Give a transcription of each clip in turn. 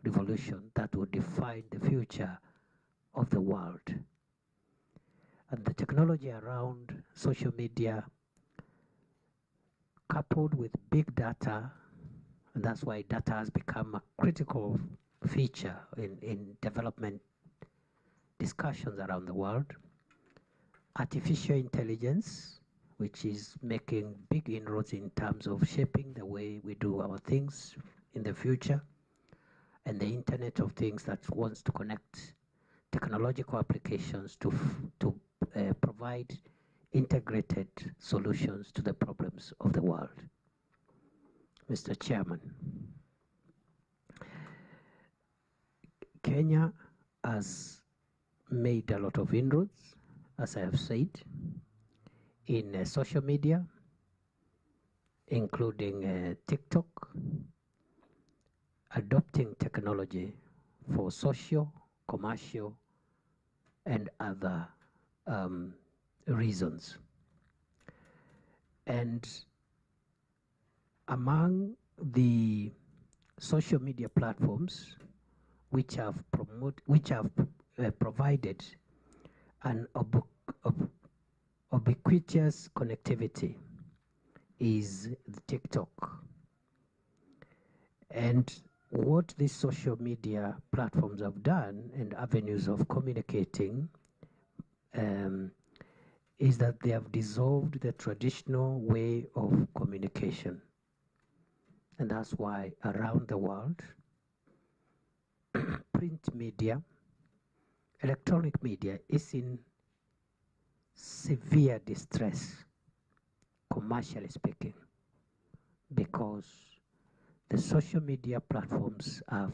revolution that will define the future of the world. And the technology around social media, coupled with big data, and that's why data has become a critical feature in development discussions around the world. Artificial intelligence, which is making big inroads in terms of shaping the way we do our things in the future, and the Internet of Things that wants to connect technological applications to provide integrated solutions to the problems of the world. Mr. Chairman, Kenya has made a lot of inroads, as I have said, in social media, including TikTok, adopting technology for social, commercial, and other reasons. And among the social media platforms which have provided an ubiquitous connectivity is TikTok. And what these social media platforms have done and avenues of communicating is that they have dissolved the traditional way of communication. And that's why around the world, print media, electronic media is in severe distress, commercially speaking, because the social media platforms have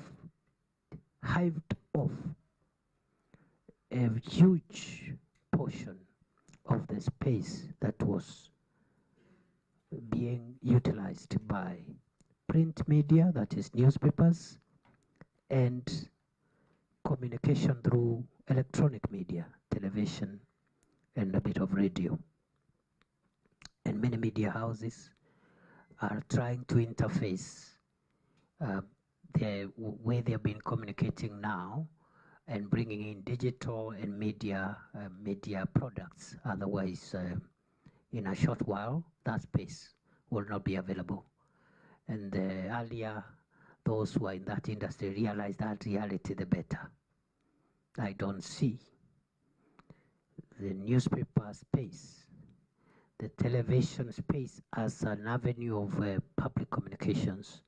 hived off a huge portion of the space that was being utilized by print media, that is newspapers, and communication through electronic media, television, and a bit of radio. And many media houses are trying to interface the way they've been communicating now and bringing in digital and media products. Otherwise, in a short while, that space will not be available. And the earlier those who are in that industry realize that reality, the better. I don't see the newspaper space, the television space as an avenue of public communications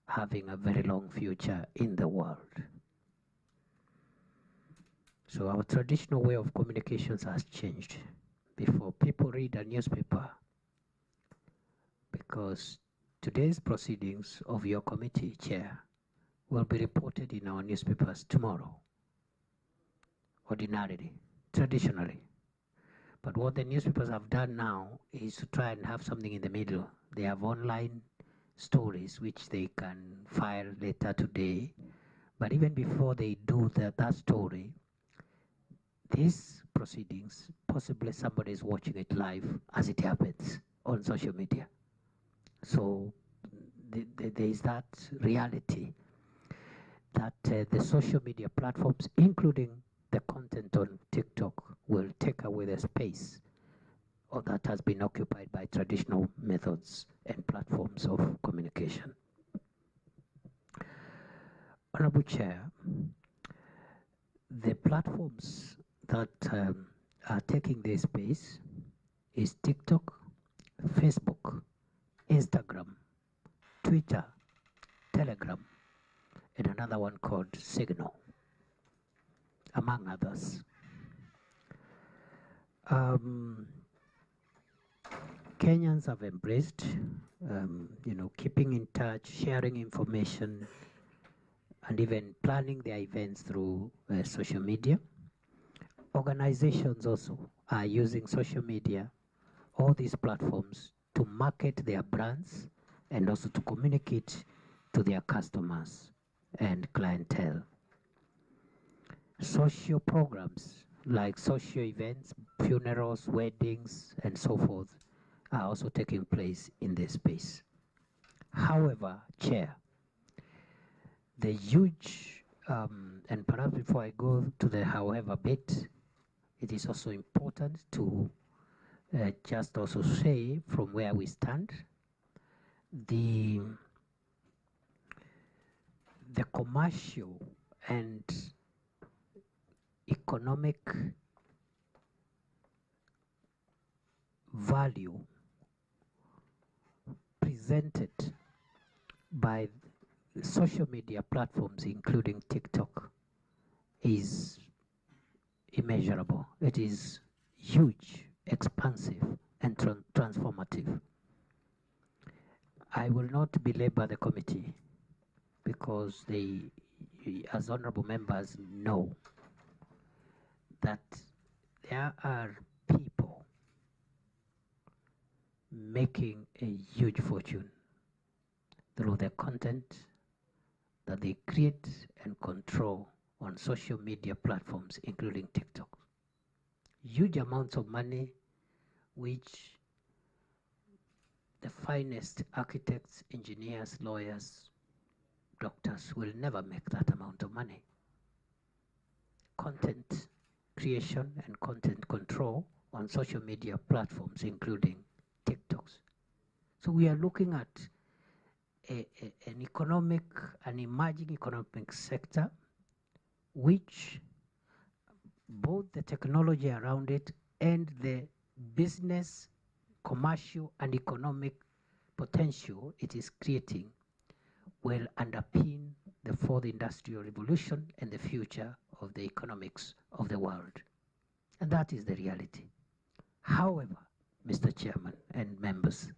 having a very long future in the world. So our traditional way of communications has changed. Before, people read a newspaper because today's proceedings of your committee, Chair, will be reported in our newspapers tomorrow, ordinarily, traditionally. But what the newspapers have done now is to try and have something in the middle. They have online stories which they can file later today. But even before they do that story, these proceedings, possibly somebody is watching it live as it happens on social media. So there is that reality that the social media platforms, including the content on TikTok, will take away the space that has been occupied by traditional methods and platforms of communication. Honorable Chair, the platforms that are taking this space is TikTok, Facebook, Instagram, Twitter, Telegram, and another one called Signal, among others. Kenyans have embraced, keeping in touch, sharing information, and even planning their events through social media. Organizations also are using social media, all these platforms, to market their brands and also to communicate to their customers and clientele. Social programs like social events, funerals, weddings, and so forth are also taking place in this space. However, Chair, the huge, and perhaps before I go to the however bit, it is also important to just also say from where we stand, the commercial and economic value presented by social media platforms, including TikTok, is immeasurable. It is huge, expansive, and transformative. I will not belabor the committee because they, as honorable members, know that there are people making a huge fortune through the content that they create and control on social media platforms, including TikTok. Huge amounts of money, which the finest architects, engineers, lawyers, doctors will never make that amount of money. Content creation and content control on social media platforms, including TikToks. So we are looking at an emerging economic sector, which both the technology around it and the business, commercial, and economic potential it is creating will underpin the fourth industrial revolution and the future of the economics of the world. And that is the reality. However, Mr. Chairman and members,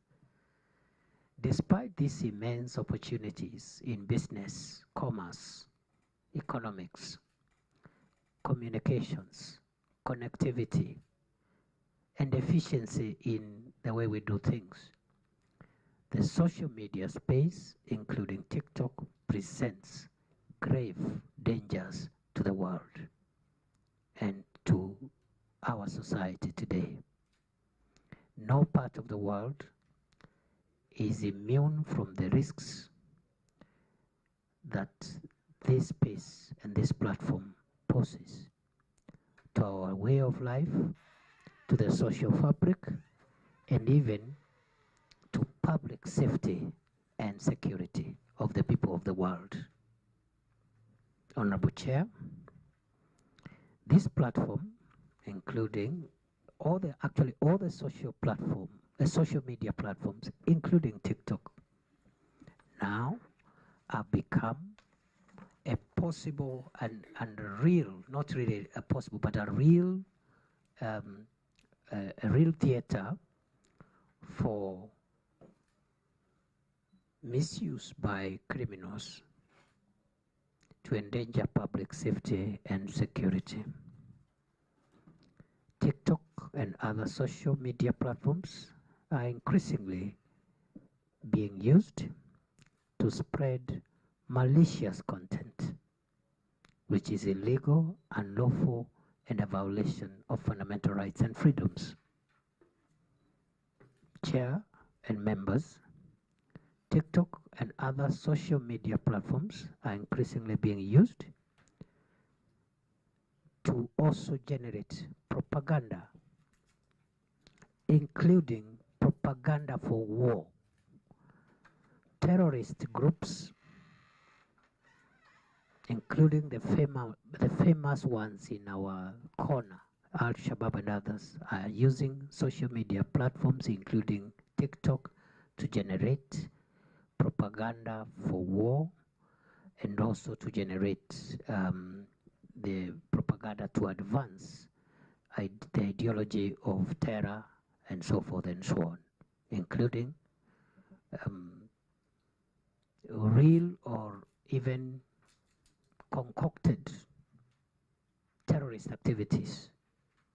despite these immense opportunities in business, commerce, economics, communications, connectivity, and efficiency in the way we do things, the social media space, including TikTok, presents grave dangers to the world and to our society today. No part of the world is immune from the risks that this space and this platform poses to our way of life, to the social fabric, and even to public safety and security of the people of the world. Honorable Chair, this platform, including all the social media platforms, including TikTok, now have become a possible and a real, not really a possible, but a real theater for misuse by criminals to endanger public safety and security. TikTok and other social media platforms are increasingly being used to spread malicious content, which is illegal, unlawful, and a violation of fundamental rights and freedoms. Chair and members, TikTok and other social media platforms are increasingly being used to also generate propaganda, including propaganda for war. Terrorist groups, including the famous ones in our corner, Al-Shabaab and others, are using social media platforms, including TikTok, to generate propaganda for war and also to generate the propaganda to advance the ideology of terror and so forth and so on, including real or even concocted terrorist activities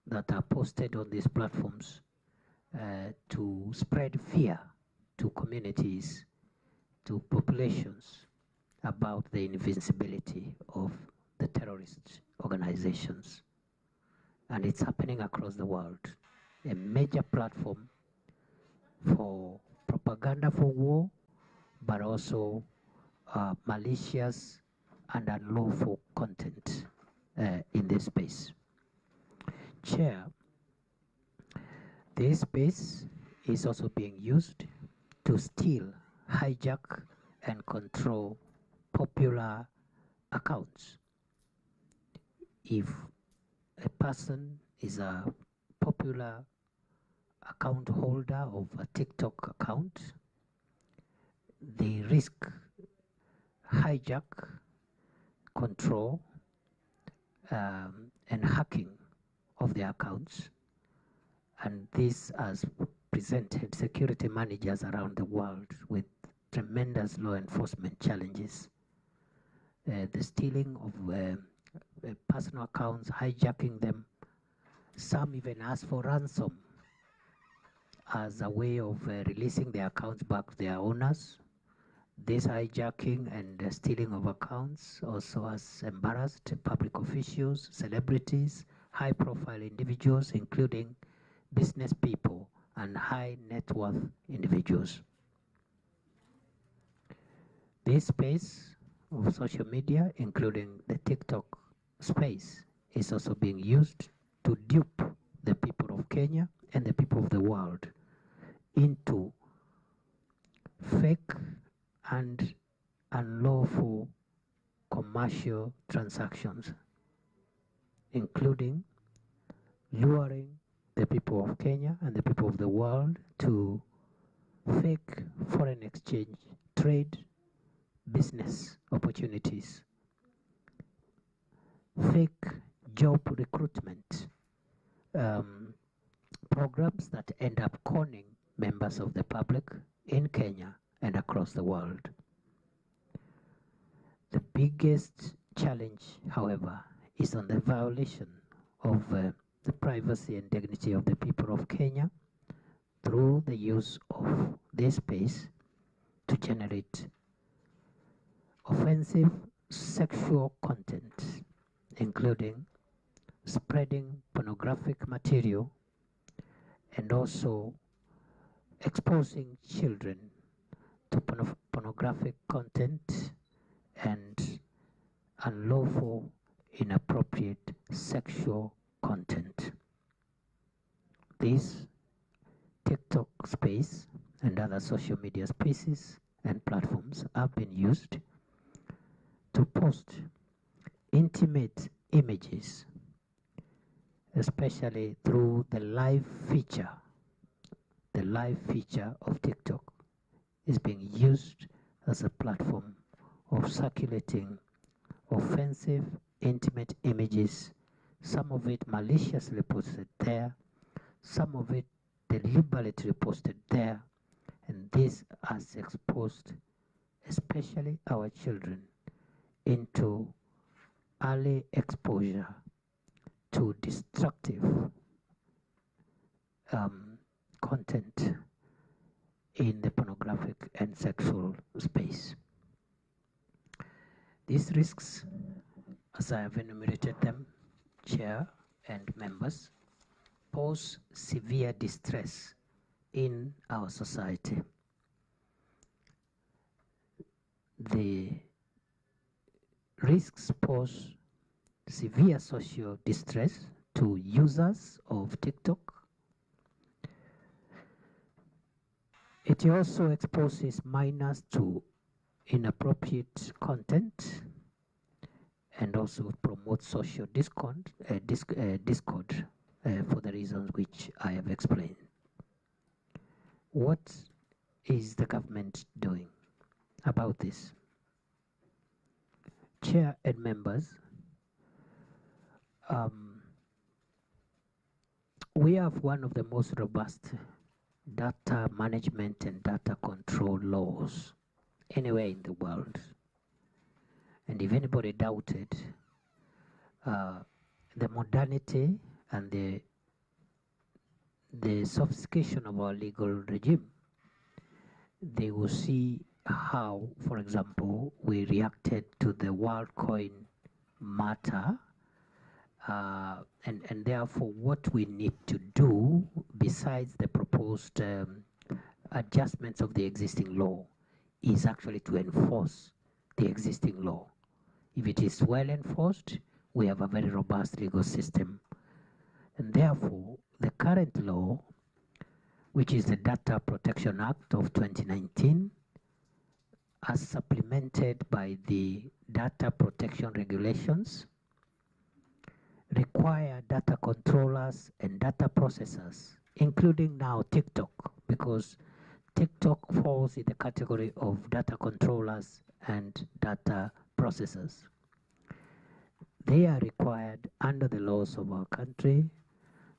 that are posted on these platforms to spread fear to communities, to populations about the invincibility of the terrorist organizations. And it's happening across the world. A major platform for propaganda for war, but also malicious and unlawful content in this space. Chair, this space is also being used to steal, hijack, and control popular accounts. If a person is a popular account holder of a TikTok account, they risk hijack, control, and hacking of their accounts. And this has presented security managers around the world with tremendous law enforcement challenges. The stealing of personal accounts, hijacking them. Some even ask for ransom as a way of releasing their accounts back to their owners. This hijacking and stealing of accounts also has embarrassed public officials, celebrities, high-profile individuals, including business people and high net worth individuals. This space of social media, including the TikTok space, is also being used to dupe the people of Kenya and the people of the world into fake and unlawful commercial transactions, including luring the people of Kenya and the people of the world to fake foreign exchange, trade, business opportunities, fake job recruitment programs that end up conning members of the public in Kenya and across the world. The biggest challenge, however, is on the violation of the privacy and dignity of the people of Kenya through the use of this space to generate offensive sexual content, including spreading pornographic material and also exposing children to pornographic content and unlawful, inappropriate sexual content. This TikTok space and other social media spaces and platforms have been used to post intimate images, especially through the live feature. The live feature of TikTok is being used as a platform of circulating offensive, intimate images, some of it maliciously posted there, some of it deliberately posted there, and this has exposed especially our children into early exposure to destructive content in the pornographic and sexual space. These risks, as I have enumerated them, Chair and members, pose severe distress in our society. The risks pose severe social distress to users of TikTok. It also exposes minors to inappropriate content and also promotes social discord for the reasons which I have explained. What is the government doing about this? Chair and members, we have one of the most robust data management and data control laws anywhere in the world. And if anybody doubted the modernity and the sophistication of our legal regime, they will see how, for example, we reacted to the WorldCoin matter, and therefore what we need to do besides the proposed adjustments of the existing law is actually to enforce the existing law. If it is well enforced, we have a very robust legal system. And therefore, the current law, which is the Data Protection Act of 2019, as supplemented by the Data Protection Regulations, require data controllers and data processors, including now TikTok, because TikTok falls in the category of data controllers and data processors. They are required under the laws of our country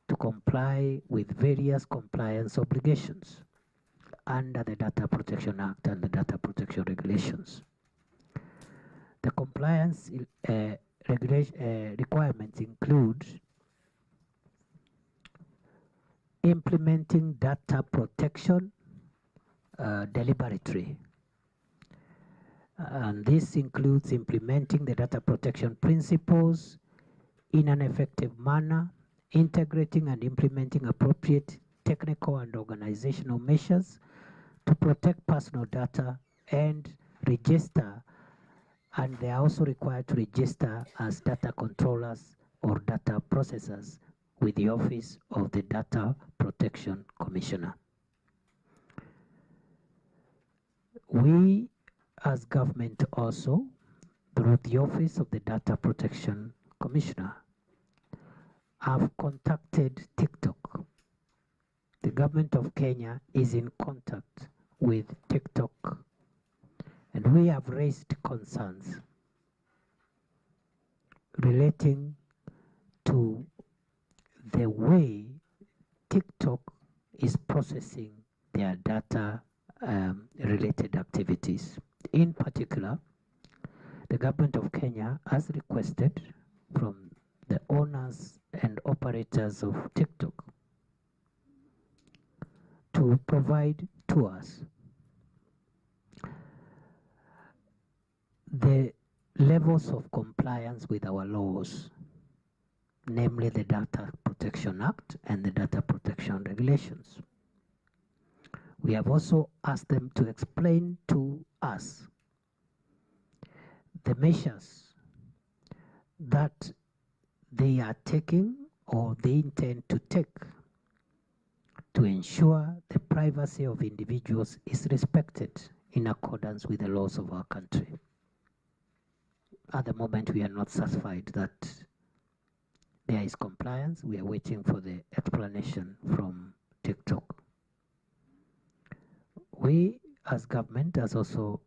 to comply with various compliance obligations under the Data Protection Act and the Data Protection Regulations. The compliance requirements include implementing data protection deliberately. And this includes implementing the data protection principles in an effective manner, integrating and implementing appropriate technical and organizational measures to protect personal data and register, and they are also required to register as data controllers or data processors with the Office of the Data Protection Commissioner. We as government also, through the Office of the Data Protection Commissioner, have contacted TikTok. The government of Kenya is in contact with TikTok, and we have raised concerns relating to the way TikTok is processing their data related activities. In particular, the government of Kenya has requested from the owners and operators of TikTok to provide to us the levels of compliance with our laws, namely the Data Protection Act and the Data Protection Regulations. We have also asked them to explain to us the measures that they are taking or they intend to take to ensure the privacy of individuals is respected in accordance with the laws of our country. At the moment, we are not satisfied that there is compliance. We are waiting for the explanation from TikTok. We as government have also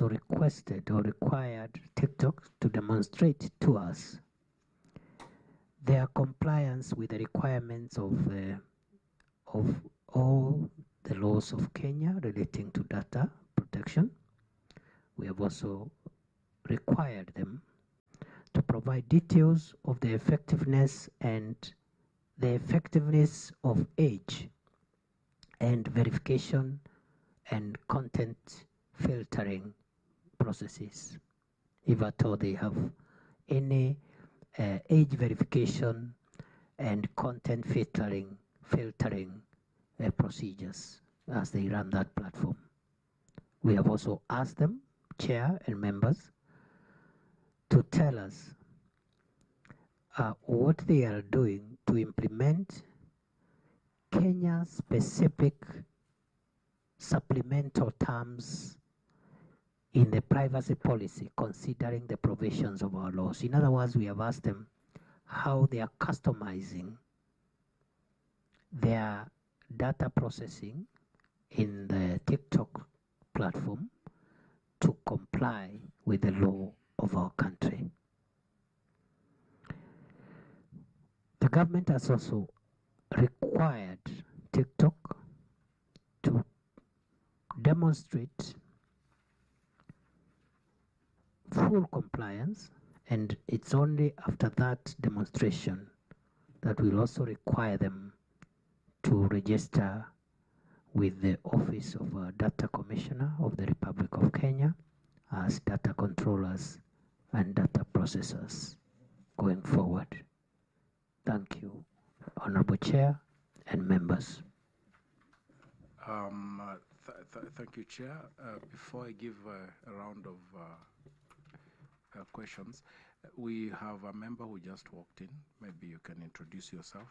requested or required TikTok to demonstrate to us their compliance with the requirements of all the laws of Kenya relating to data protection. We have also required them to provide details of the effectiveness of age and verification and content filtering processes. If at all they have any age verification and content filtering procedures as they run that platform. We have also asked them, Chair and members, to tell us what they are doing to implement Kenya-specific supplemental terms in the privacy policy, considering the provisions of our laws. In other words, we have asked them how they are customizing their data processing in the TikTok platform to comply with the law of our country. The government has also required TikTok to demonstrate full compliance, and it's only after that demonstration that we'll also require them to register with the Office of Data Commissioner of the Republic of Kenya as data controllers and data processors going forward. Thank you, Honorable Chair and members. Thank you, Chair. Before I give a round of questions. We have a member who just walked in. Maybe you can introduce yourself.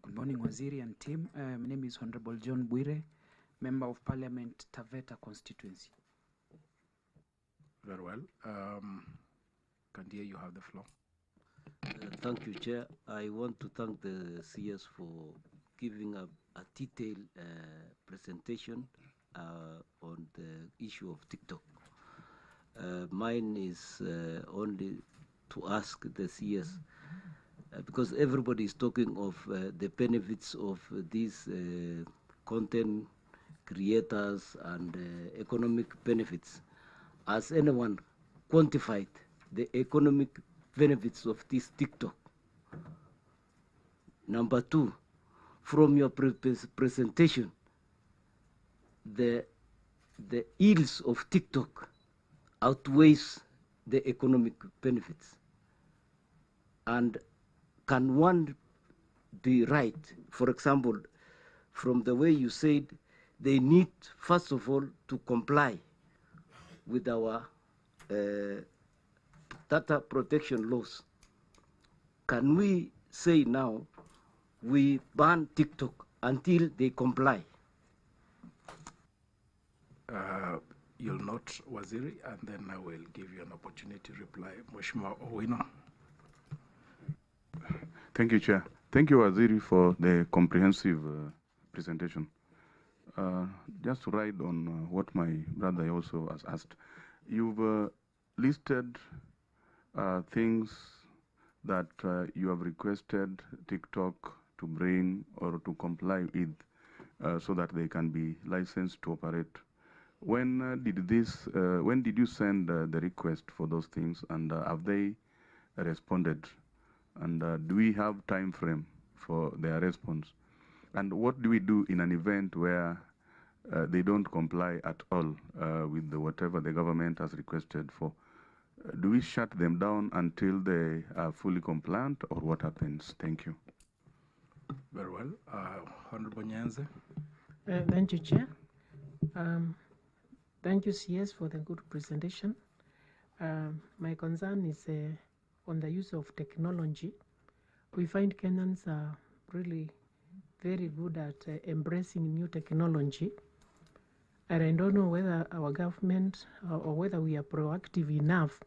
Good morning, Waziri and team. My name is Honorable John Bwire, Member of Parliament, Taveta constituency. Very well. Kandia, you have the floor. Thank you, Chair. I want to thank the CS for giving a detailed presentation on the issue of TikTok. Mine is only to ask the CS, because everybody is talking of the benefits of these content creators and economic benefits. Has anyone quantified the economic benefits of this TikTok? Number two, from your presentation, the ills of TikTok outweighs the economic benefits. And can one be right, for example, from the way you said they need, first of all, to comply with our data protection laws? Can we say now we ban TikTok until they comply? You'll note, Waziri, and then I will give you an opportunity to reply. Mheshimiwa Owino. Thank you, Chair. Thank you, Waziri, for the comprehensive presentation. Just to ride on what my brother also has asked, you've listed things that you have requested TikTok to bring or to comply with so that they can be licensed to operate. When did you send the request for those things, and have they responded? And do we have time frame for their response? And what do we do in an event where they don't comply at all with whatever the government has requested for? Do we shut them down until they are fully compliant, or what happens? Thank you. Very well. Honorable Nyanze. Thank you, Chair. Thank you, CS, for the good presentation. My concern is on the use of technology. We find Kenyans are really very good at embracing new technology. And I don't know whether our government or whether we are proactive enough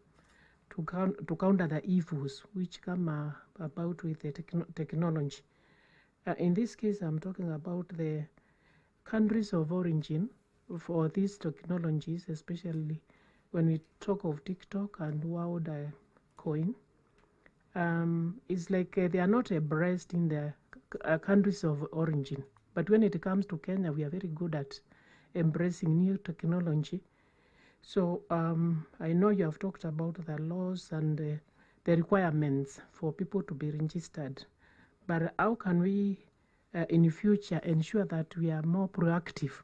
to counter the evils which come about with the technology. In this case, I'm talking about the countries of origin for these technologies, especially when we talk of TikTok and World Coin. It's like they are not abreast in the countries of origin. But when it comes to Kenya, we are very good at embracing new technology. So I know you have talked about the laws and the requirements for people to be registered. But how can we, in the future, ensure that we are more proactive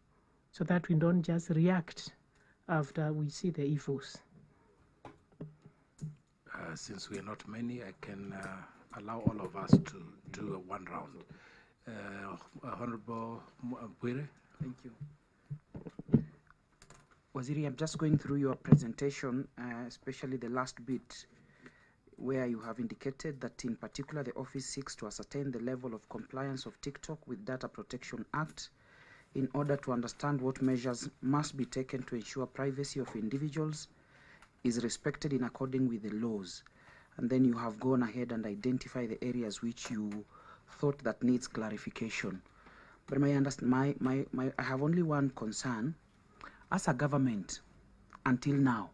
so that we don't just react after we see the evils? Since we are not many, I can allow all of us to do one round. Honorable Bwire. Thank you. Waziri, I'm just going through your presentation, especially the last bit where you have indicated that in particular the office seeks to ascertain the level of compliance of TikTok with Data Protection Act in order to understand what measures must be taken to ensure privacy of individuals is respected in according with the laws. And then you have gone ahead and identified the areas which you thought that needs clarification. But I have only one concern. As a government, until now,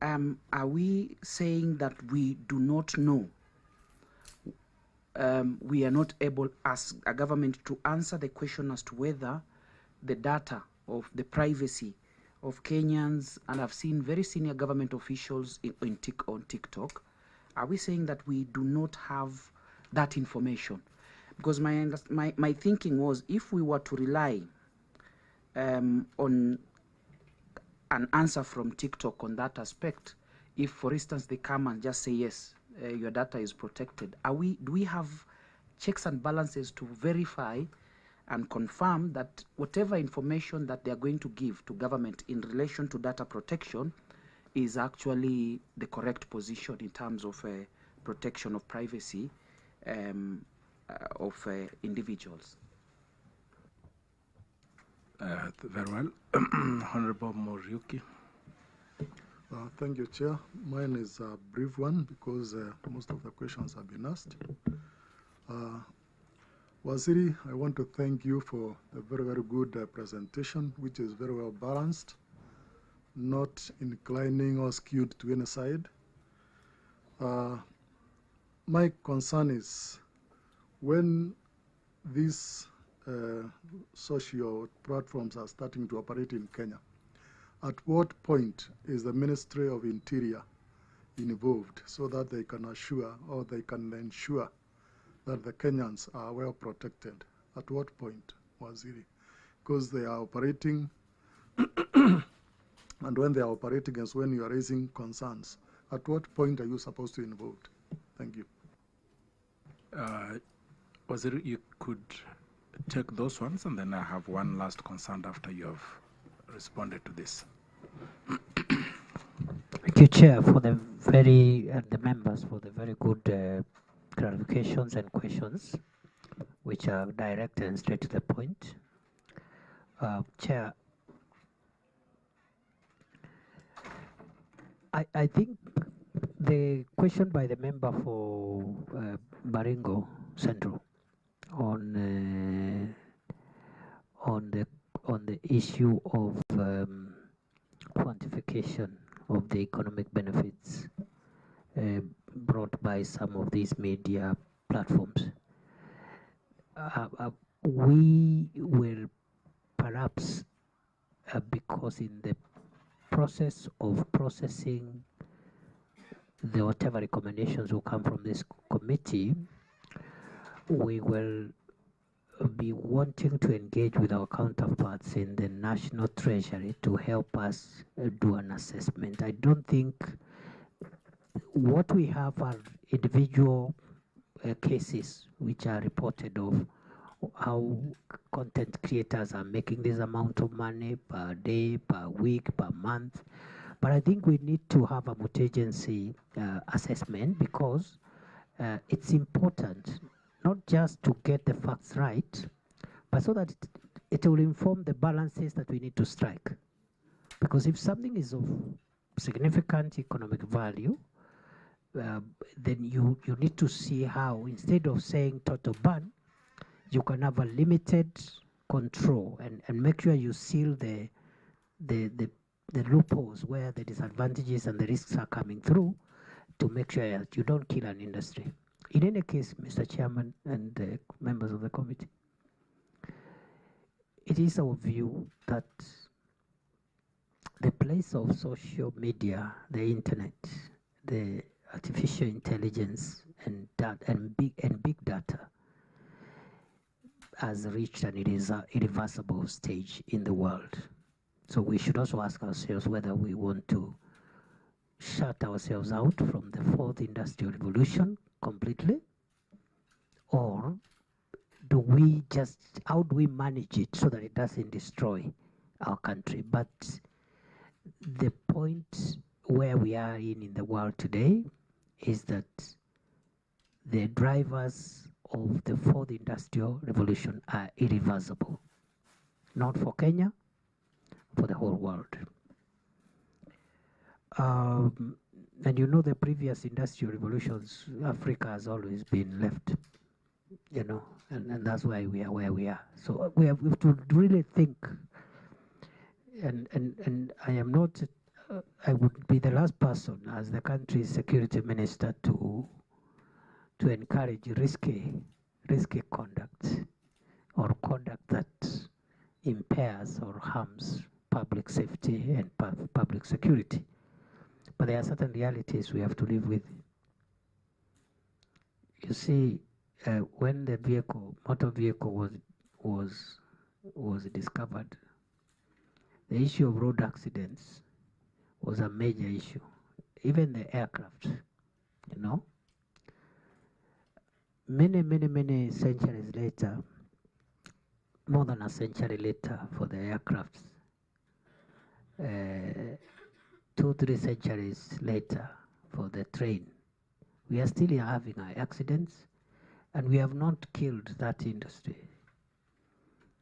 are we saying that we do not know? We are not able as a government to answer the question as to whether the data of the privacy of Kenyans, and I've seen very senior government officials on TikTok, are we saying that we do not have that information? Because my thinking was, if we were to rely on an answer from TikTok on that aspect, if for instance they come and just say yes, your data is protected, do we have checks and balances to verify and confirm that whatever information that they are going to give to government in relation to data protection is actually the correct position in terms of protection of privacy of individuals. Very well. Honorable Muriuki. Thank you, Chair. Mine is a brief one because most of the questions have been asked. Waziri, I want to thank you for a very, very good presentation, which is very well balanced, not inclining or skewed to any side. My concern is when these social platforms are starting to operate in Kenya, at what point is the Ministry of Interior involved so that they can assure or they can ensure that the Kenyans are well protected? At what point, Waziri? Because they are operating, and when they are operating is when you are raising concerns. At what point are you supposed to involve? Thank you. Waziri, you could take those ones, and then I have one last concern after you have responded to this. Thank you, Chair, for the the members for the very good clarifications and questions, which are direct and straight to the point. Chair, I think the question by the member for Baringo Central on the issue of quantification of the economic benefits brought by some of these media platforms. We will perhaps, because in the process of processing the whatever recommendations will come from this committee, we will be wanting to engage with our counterparts in the National Treasury to help us do an assessment. I don't think what we have are individual cases which are reported of how content creators are making this amount of money per day, per week, per month. But I think we need to have a multi-agency assessment because it's important not just to get the facts right, but so that it will inform the balances that we need to strike. Because if something is of significant economic value, then you need to see how, instead of saying total ban, you can have a limited control and make sure you seal the loopholes where the disadvantages and the risks are coming through to make sure that you don't kill an industry. In any case, Mr. Chairman and members of the committee, it is our view that the place of social media, the internet, the artificial intelligence and big data has reached an irreversible stage in the world. So we should also ask ourselves whether we want to shut ourselves out from the fourth industrial revolution completely, or do we just, how do we manage it so that it doesn't destroy our country? But the point where we are in the world today is that the drivers of the fourth industrial revolution are irreversible, not for Kenya, for the whole world. And you know, the previous industrial revolutions, Africa has always been left, you know, and that's why we are where we are. So we have to really think, and I am not, I would be the last person as the country's security minister to encourage risky conduct or conduct that impairs or harms public safety and public security. But there are certain realities we have to live with. You see, when the motor vehicle was discovered, the issue of road accidents was a major issue. Even the aircraft, you know. many centuries later, more than a century later for the aircrafts, 2-3 centuries later for the train, we are still having accidents, and we have not killed that industry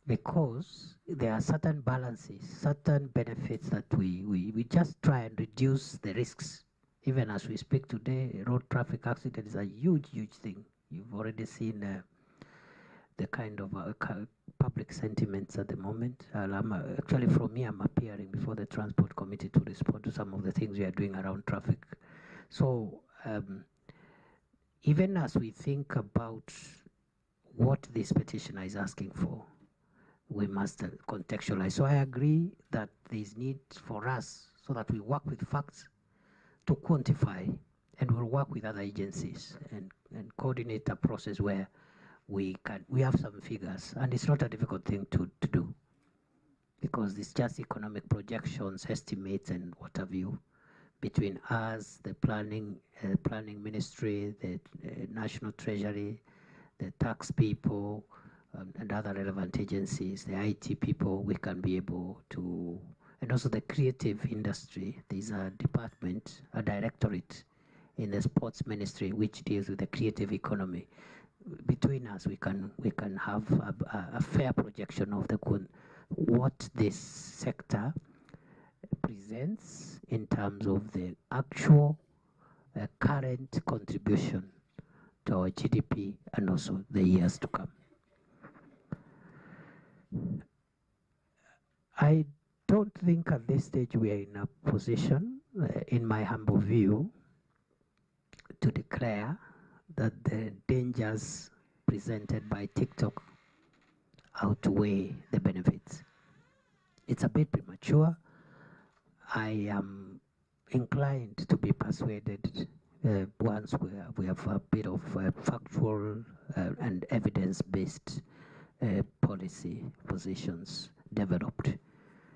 because there are certain balances, certain benefits that we just try and reduce the risks. Even as we speak today, road traffic accident is a huge thing. You've already seen the kind of public sentiments at the moment. Actually, from me, I'm appearing before the Transport Committee to respond to some of the things we are doing around traffic. So even as we think about what this petitioner is asking for, we must contextualize. So I agree that there is need for us so that we work with facts to quantify, and we'll work with other agencies and coordinate a process where we have some figures, and it's not a difficult thing to do because it's just economic projections, estimates, and what have you, between us, the planning ministry, the National Treasury, the tax people, and other relevant agencies, the IT people. We can be able to, and also the creative industry. There's a department, a directorate in the sports ministry which deals with the creative economy. Between us, we can have a fair projection of what this sector presents in terms of the actual current contribution to our GDP and also the years to come. I don't think at this stage we are in a position, in my humble view, to declare that the dangers presented by TikTok outweigh the benefits. It's a bit premature. I am inclined to be persuaded once we have a bit of factual and evidence-based policy positions developed.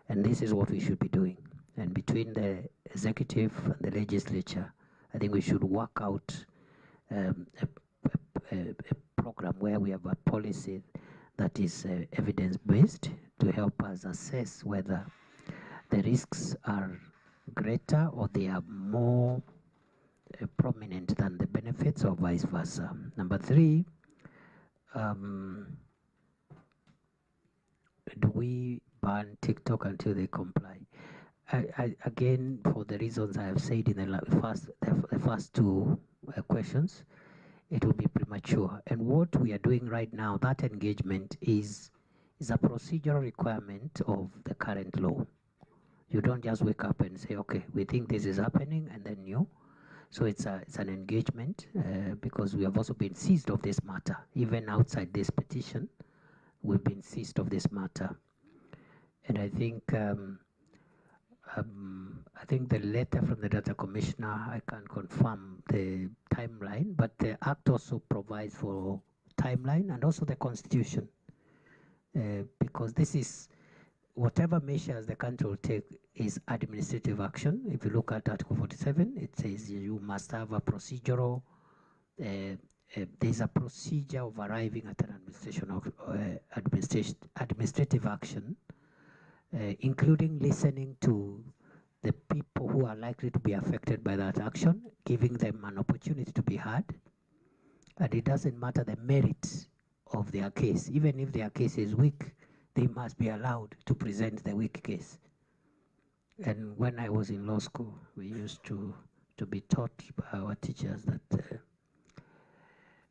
And this is what we should be doing. And between the executive and the legislature, I think we should work out a program where we have a policy that is evidence-based to help us assess whether the risks are greater or they are more prominent than the benefits, or vice versa. Number 3, do we ban TikTok until they comply? Again, for the reasons I have said in the first 2 questions, it will be premature. And what we are doing right now, that engagement is a procedural requirement of the current law. You don't just wake up and say, okay, we think this is happening, and then you. So it's an engagement because we have also been seized of this matter. Even outside this petition, we've been seized of this matter. And I think the letter from the data commissioner, I can't confirm the timeline, but the act also provides for timeline, and also the constitution, because this is whatever measures the country will take is administrative action. If you look at Article 47, it says you must have a procedural, there's a procedure of arriving at an administrative action, including listening to the people who are likely to be affected by that action, giving them an opportunity to be heard. And it doesn't matter the merit of their case. Even if their case is weak, they must be allowed to present the weak case. And when I was in law school, we used to be taught by our teachers that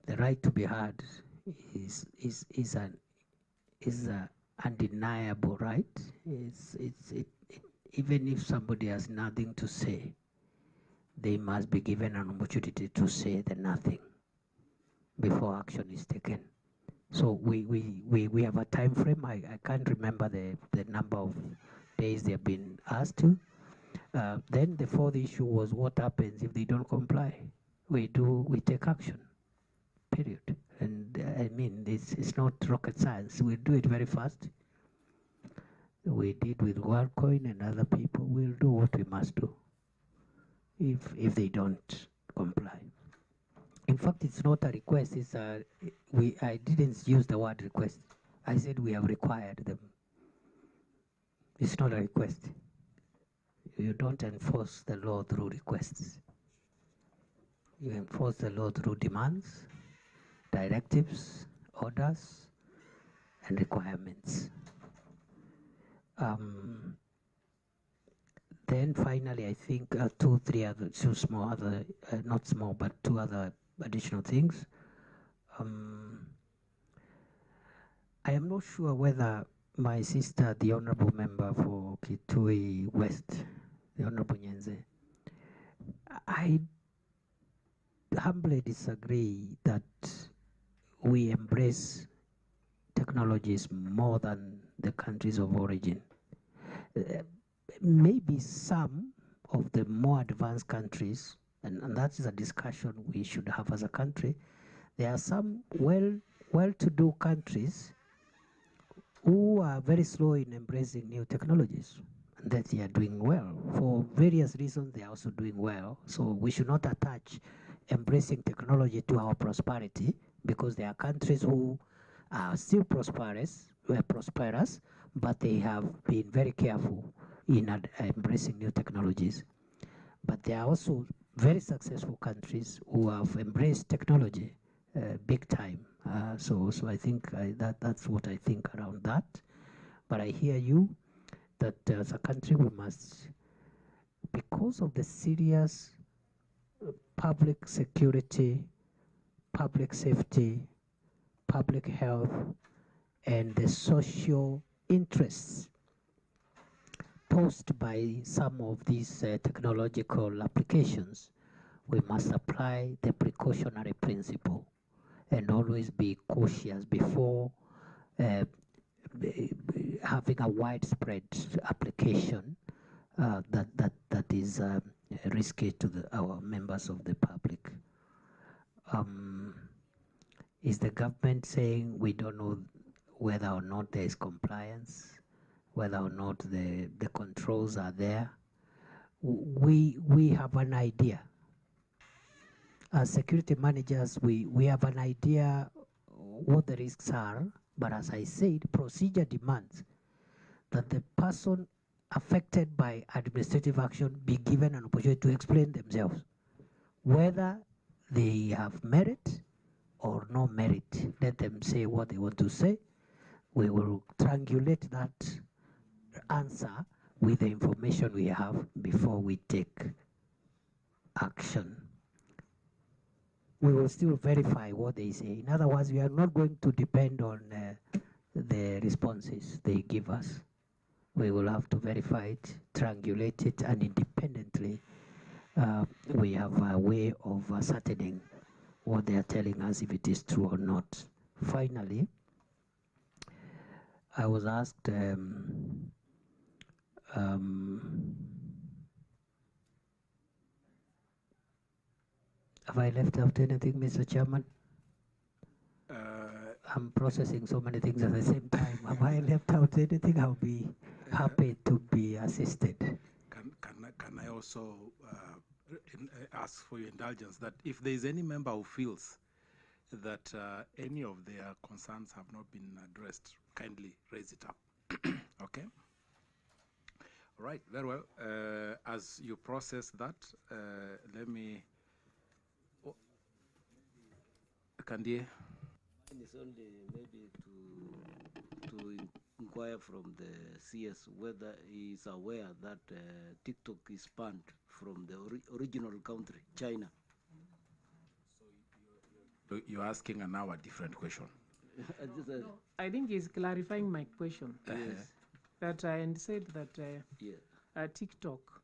the right to be heard is an undeniable right. Even if somebody has nothing to say, they must be given an opportunity to say the nothing before action is taken. So we have a time frame. I can't remember the number of days they have been asked to. Then the 4th issue was what happens if they don't comply. We take action, period. And I mean, it's not rocket science. We'll do it very fast. We did with WorldCoin and other people. We'll do what we must do if they don't comply. In fact, it's not a request. It's a, I didn't use the word request. I said we have required them. It's not a request. You don't enforce the law through requests. You enforce the law through demands, directives, orders, and requirements. Then finally, I think two small other, not small, but two other additional things. I am not sure whether my sister, the honorable member for Kithure West, the Honorable Nyenze, I humbly disagree that we embrace technologies more than the countries of origin. Maybe some of the more advanced countries, and that is a discussion we should have as a country, there are some well-to-do countries who are very slow in embracing new technologies, and that they are doing well. For various reasons, they are also doing well. So we should not attach embracing technology to our prosperity, because there are countries who are still prosperous, but they have been very careful in embracing new technologies. But there are also very successful countries who have embraced technology big time. So I think that's what I think around that. But I hear you that as a country we must, because of the serious public security, public safety, public health, and the social interests posed by some of these technological applications, we must apply the precautionary principle and always be cautious before having a widespread application that is risky to our members of the public. Is the government saying we don't know whether or not there is compliance, whether or not the controls are there? We have an idea. As security managers, we have an idea what the risks are, but as I said, procedure demands that the person affected by administrative action be given an opportunity to explain themselves, whether they have merit or no merit. Let them say what they want to say. We will triangulate that answer with the information we have before we take action. We will still verify what they say. In other words, we are not going to depend on the responses they give us. We will have to verify it, triangulate it, and independently we have a way of ascertaining what they are telling us, if it is true or not. Finally, I was asked have I left out anything, Mr. Chairman? I'm processing so many things at the same time. Have I left out anything? I'll be happy to be assisted. Can I also ask for your indulgence that if there is any member who feels that any of their concerns have not been addressed, kindly raise it up. Okay? All right, very well. As you process that, let me... Kandie? Mine is only maybe to inquire from the CS whether he is aware that TikTok is banned from the original country, China. So you're asking an hour different question. No, I think he's clarifying my question. Yes. That I said that TikTok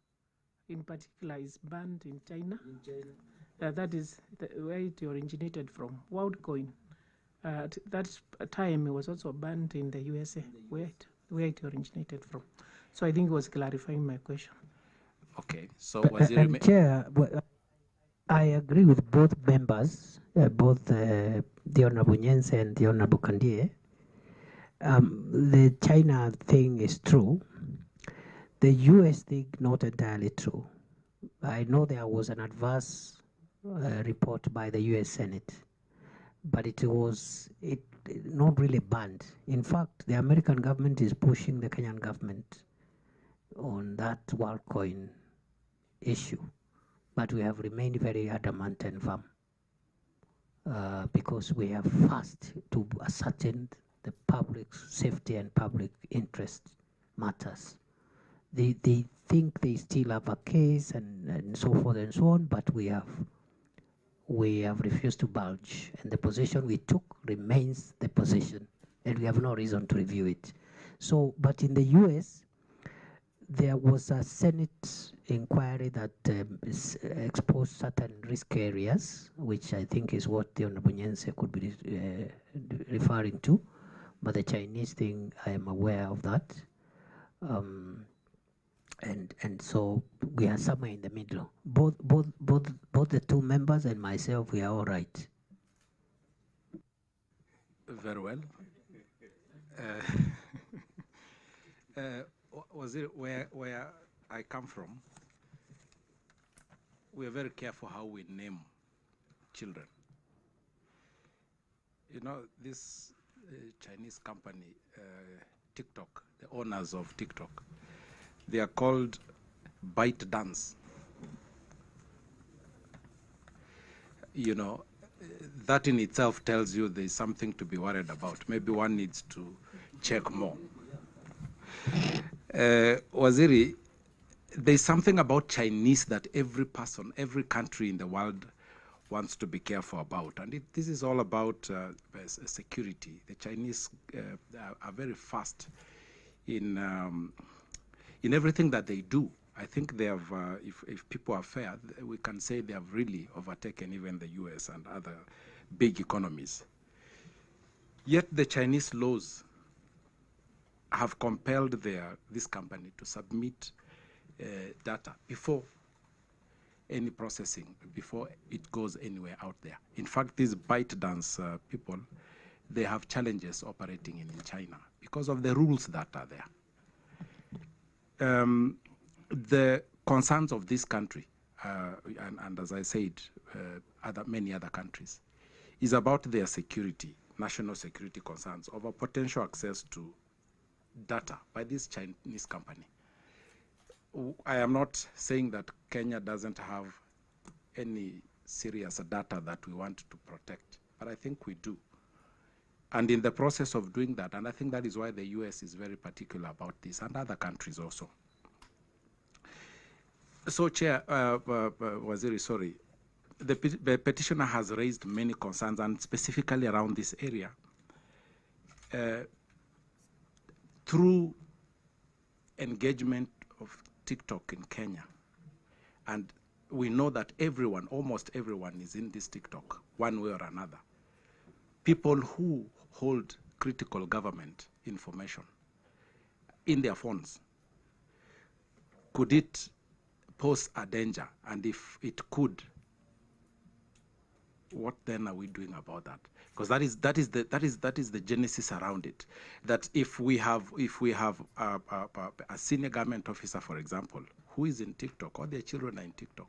in particular is banned in China. In China. That is where it originated from. WorldCoin. At that time, it was also banned in the USA, where it originated from. So I think he was clarifying my question. Okay, so was it... Chair, I agree with both members, both the Honorable Nyense and the Honorable Kandie. The China thing is true. The US thing, not entirely true. I know there was an adverse report by the US Senate, but it was not really banned. In fact, the American government is pushing the Kenyan government on that WorldCoin issue, but we have remained very adamant and firm because we have first to ascertain the public safety and public interest matters. They think they still have a case and so forth and so on, but we have refused to budge, and the position we took remains the position, and we have no reason to review it. So, but in the US, there was a Senate inquiry that exposed certain risk areas, which I think is what the Honorable Nyense could be referring to. But the Chinese thing, I am aware of that. And so we are somewhere in the middle. Both the two members and myself, we are all right. Very well. Was it where I come from? We are very careful how we name children. You know, this Chinese company, TikTok, the owners of TikTok, they are called ByteDance. You know, that in itself tells you there's something to be worried about. Maybe one needs to check more. Waziri, there's something about Chinese that every person, every country in the world wants to be careful about. And this is all about security. The Chinese are very fast in everything that they do. I think they have, if people are fair, we can say they have really overtaken even the US and other big economies. Yet the Chinese laws have compelled this company to submit data before any processing, before it goes anywhere out there. In fact, these ByteDance people, they have challenges operating in China because of the rules that are there. The concerns of this country, and as I said, many other countries, is about their security, national security concerns over potential access to data by this Chinese company. I am not saying that Kenya doesn't have any serious data that we want to protect, but I think we do. And in the process of doing that, and I think that is why the US is very particular about this, and other countries also. So, Chair, Waziri, sorry, the petitioner has raised many concerns, and specifically around this area. Through engagement of TikTok in Kenya, and we know that everyone, almost everyone, is in this TikTok, one way or another. People who hold critical government information in their phones, could it pose a danger? And if it could, what then are we doing about that? Because that is the genesis around it. That if we have a senior government officer, for example, who is in TikTok, or their children are in TikTok,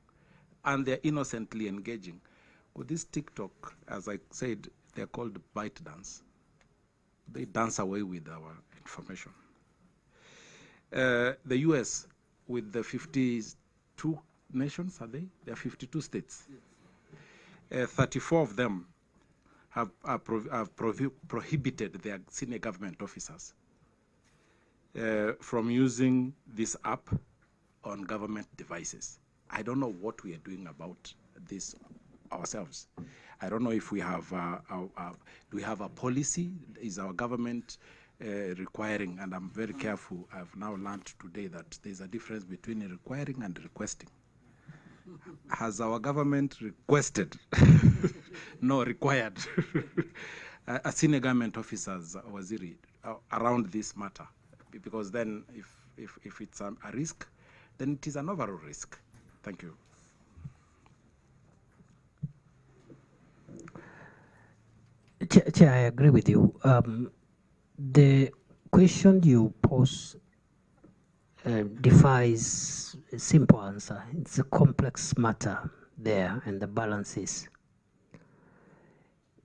and they're innocently engaging with this TikTok, as I said, they're called ByteDance. They dance away with our information. The US, with the 52 nations, are they? There are 52 states. 34 of them have prohibited their senior government officers from using this app on government devices. I don't know what we are doing about this ourselves. I don't know if we have, do we have a policy? Is our government requiring? And I'm very careful. I've now learned today that there's a difference between requiring and requesting. Has our government requested? No, required. A senior government officers, Waziri, around this matter, because then if it's a risk, then it is an overall risk. Thank you. Chair, I agree with you. The question you pose defies a simple answer. It's a complex matter there and the balances.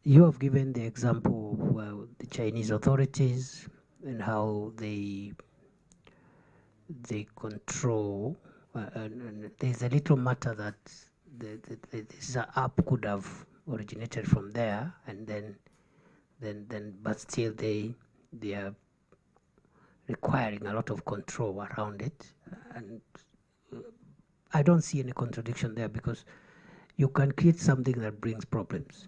You have given the example of the Chinese authorities and how they control, and there's a little matter that this app could have originated from there, and then but still they are requiring a lot of control around it, and I don't see any contradiction there, because you can create something that brings problems,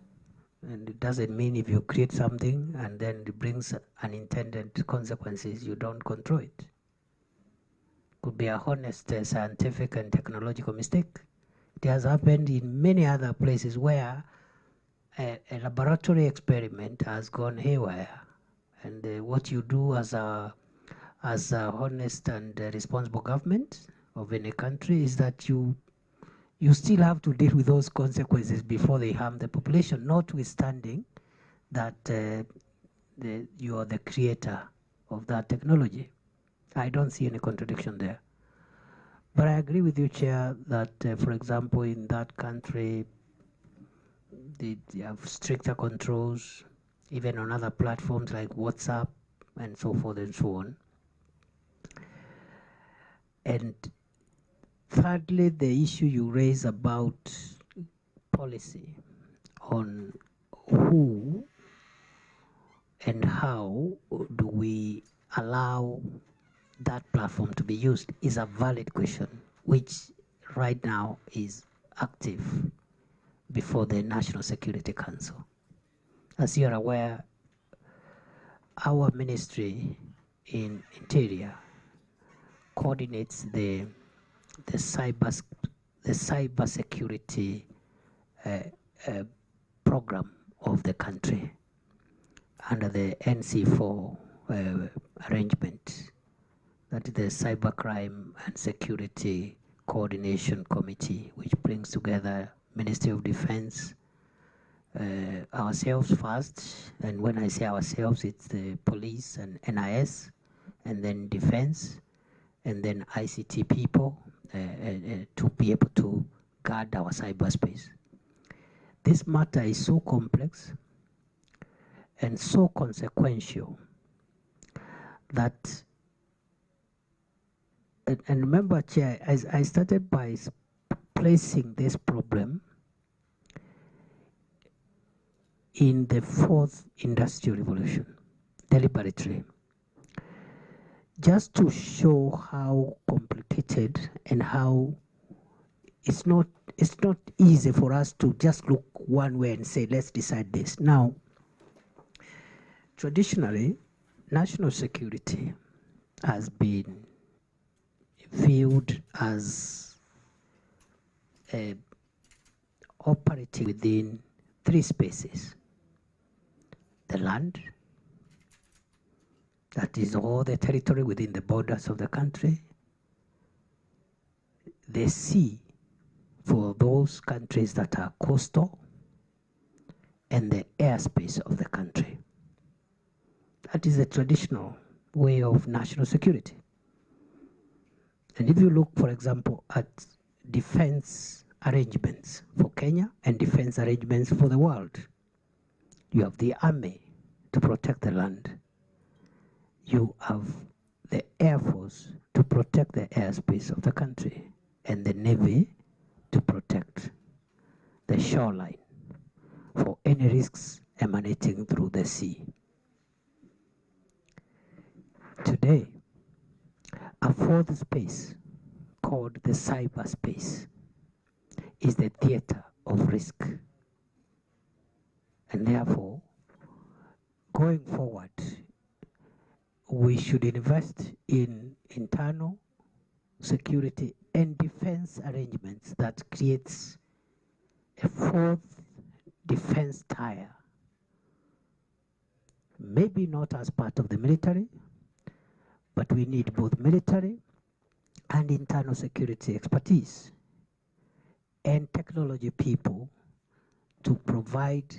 and it doesn't mean if you create something and then it brings unintended consequences, you don't control it. Could be a honest scientific and technological mistake. It has happened in many other places where a laboratory experiment has gone haywire, and what you do as a honest and responsible government of any country is that you still have to deal with those consequences before they harm the population, notwithstanding that you are the creator of that technology. I don't see any contradiction there. But I agree with you, Chair, that, for example, in that country, they have stricter controls, even on other platforms like WhatsApp and so forth and so on. And thirdly, the issue you raise about policy on who and how do we allow that platform to be used is a valid question, which right now is active before the National Security Council. As you are aware, our Ministry in Interior coordinates the cyber security program of the country under the NC4 arrangement, that is the Cybercrime and Security Coordination Committee, which brings together Ministry of Defense, ourselves first, and when I say ourselves, it's the police and NIS, and then defense, and then ICT people to be able to guard our cyberspace. This matter is so complex and so consequential that, and remember, Chair, I started by placing this problem in the fourth industrial revolution, deliberately, just to show how complicated and how it's not easy for us to just look one way and say, let's decide this. Now, traditionally, national security has been viewed as operating within three spaces: the land, that is all the territory within the borders of the country; the sea, for those countries that are coastal; and the airspace of the country. That is the traditional way of national security. And if you look, for example, at defense arrangements for Kenya and defense arrangements for the world, you have the army to protect the land. You have the Air Force to protect the airspace of the country, and the Navy to protect the shoreline for any risks emanating through the sea. Today, a fourth space called the cyberspace is the theater of risk. And therefore, going forward, we should invest in internal security and defense arrangements that creates a fourth defense tier. Maybe not as part of the military, but we need both military and internal security expertise and technology people to provide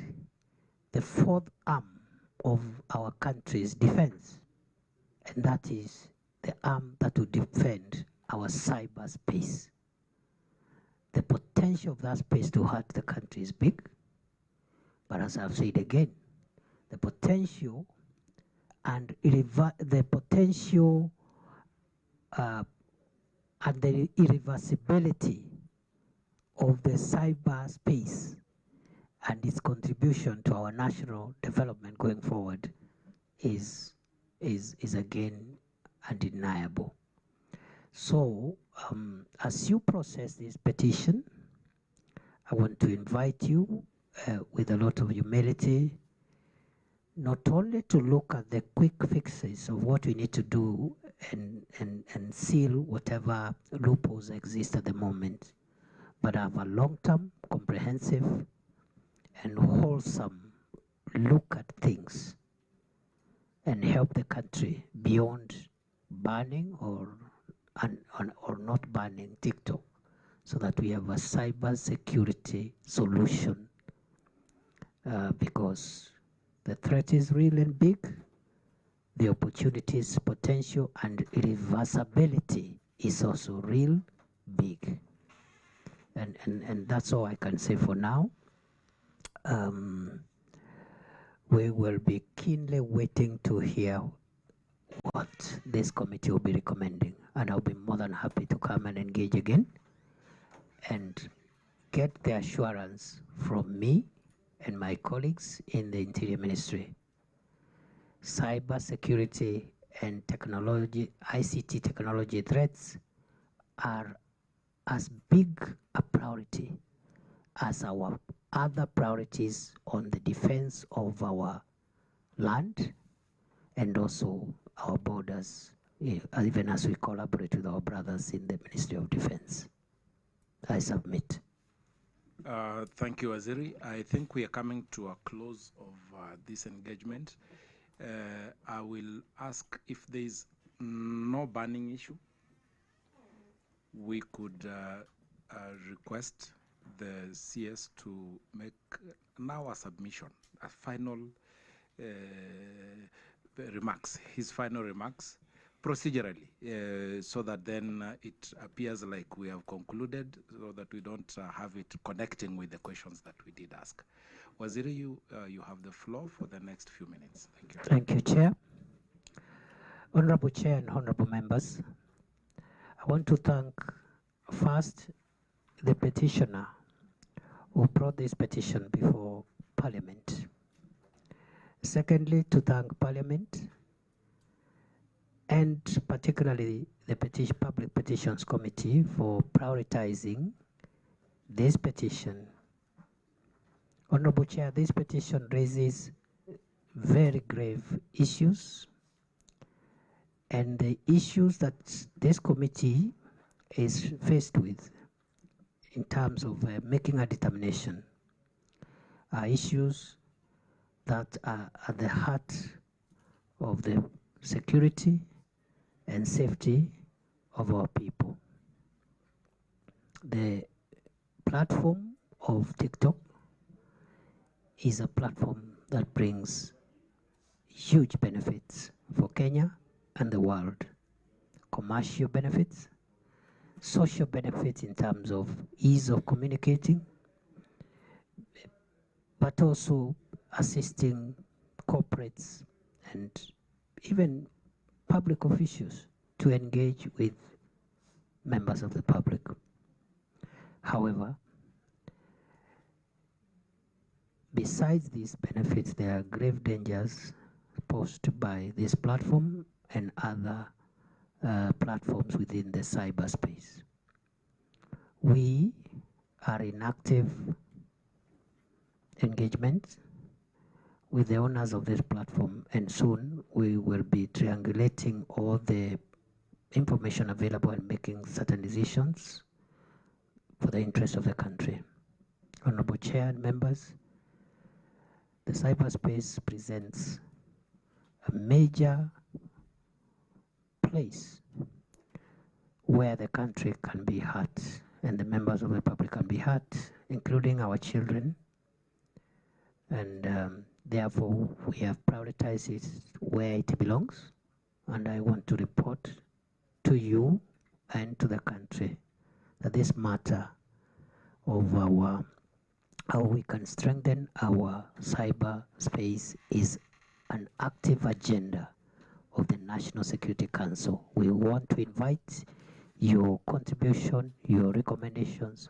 the fourth arm of our country's defense, and that is the arm that will defend our cyberspace. the potential of that space to hurt the country is big. But as I've said again, the potential and the potential and the irreversibility of the cyberspace and its contribution to our national development going forward is again undeniable. So as you process this petition, I want to invite you with a lot of humility, not only to look at the quick fixes of what we need to do and seal whatever loopholes exist at the moment, but have a long-term, comprehensive, and wholesome look at things and help the country beyond banning or not banning TikTok, so that we have a cyber security solution, because the threat is real and big, the opportunities, potential, and irreversibility is also real big. And that's all I can say for now. We will be keenly waiting to hear what this committee will be recommending, and I'll be more than happy to come and engage again and get the assurance from me and my colleagues in the Interior Ministry. Cyber security and technology, ICT technology threats are as big a priority as our other priorities on the defense of our land and also our borders, even as we collaborate with our brothers in the Ministry of Defense. I submit. Thank you, Waziri. I think we are coming to a close of this engagement. I will ask if there is no banning issue, we could request the CS to make now a submission, a final remarks, his final remarks, procedurally, so that then it appears like we have concluded, so that we don't have it connecting with the questions that we did ask. Waziri, you have the floor for the next few minutes. Thank you. Thank you, Chair. Honorable Chair and honorable members, I want to thank first the petitioner who brought this petition before Parliament. Secondly, to thank Parliament and particularly the Public Petitions Committee for prioritizing this petition. Honorable Chair, this petition raises very grave issues, and the issues that this committee is faced with in terms of making a determination are issues that are at the heart of the security and safety of our people. The platform of TikTok is a platform that brings huge benefits for Kenya and the world. Commercial benefits, social benefits in terms of ease of communicating, but also assisting corporates and even public officials to engage with members of the public. However, besides these benefits, there are grave dangers posed by this platform and other platforms within the cyberspace. We are in active engagement with the owners of this platform, and soon we will be triangulating all the information available and making certain decisions for the interest of the country. Honorable Chair and members, the cyberspace presents a major place where the country can be hurt and the members of the public can be hurt, including our children. And therefore, we have prioritized it where it belongs. And I want to report to you and to the country that this matter of how we can strengthen our cyber space is an active agenda of the National Security Council. We want to invite your contribution, your recommendations,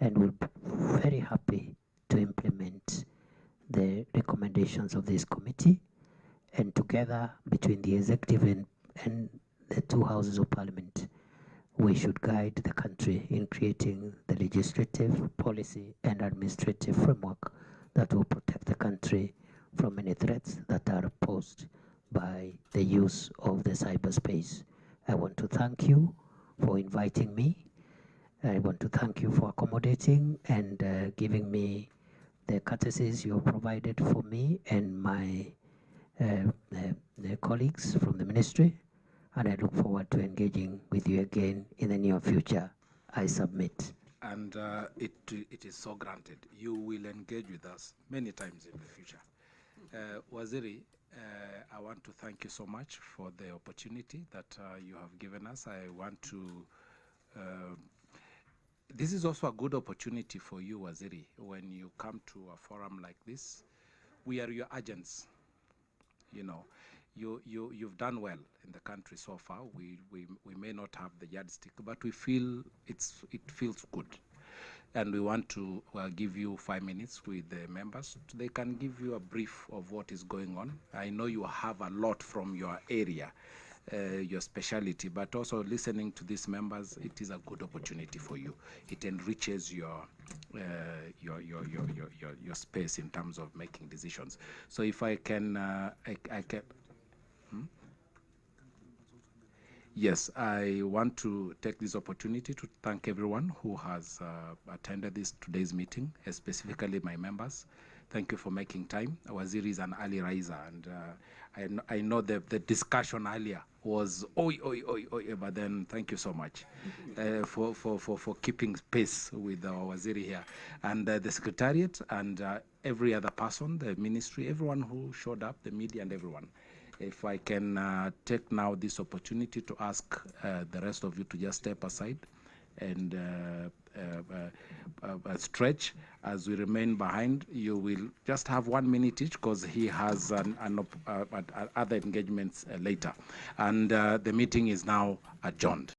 and we'll be very happy to implement the recommendations of this committee, and together between the executive and the two houses of parliament, we should guide the country in creating the legislative, policy, and administrative framework that will protect the country from any threats that are posed by the use of the cyberspace. I want to thank you for inviting me. I want to thank you for accommodating and giving me the courtesies you have provided for me and my the colleagues from the ministry, and I look forward to engaging with you again in the near future. I submit. And it is so granted. You will engage with us many times in the future. Waziri, I want to thank you so much for the opportunity that you have given us. I want to, this is also a good opportunity for you, Waziri, when you come to a forum like this. We are your agents. You know, you've done well in the country so far. We may not have the yardstick, but we feel it feels good. And we want to give you 5 minutes with the members. They can give you a brief of what is going on. I know you have a lot from your area, your specialty, but also listening to these members, it is a good opportunity for you. It enriches your space in terms of making decisions. So if I can, I can. Yes, I want to take this opportunity to thank everyone who has attended today's meeting, specifically my members. Thank you for making time. Waziri is an early riser, and I know the discussion earlier was oi, but then thank you so much for keeping pace with our Waziri here. And the Secretariat and every other person, the ministry, everyone who showed up, the media and everyone. If I can take now this opportunity to ask the rest of you to just step aside and stretch as we remain behind. You will just have 1 minute each because he has other engagements later. And the meeting is now adjourned.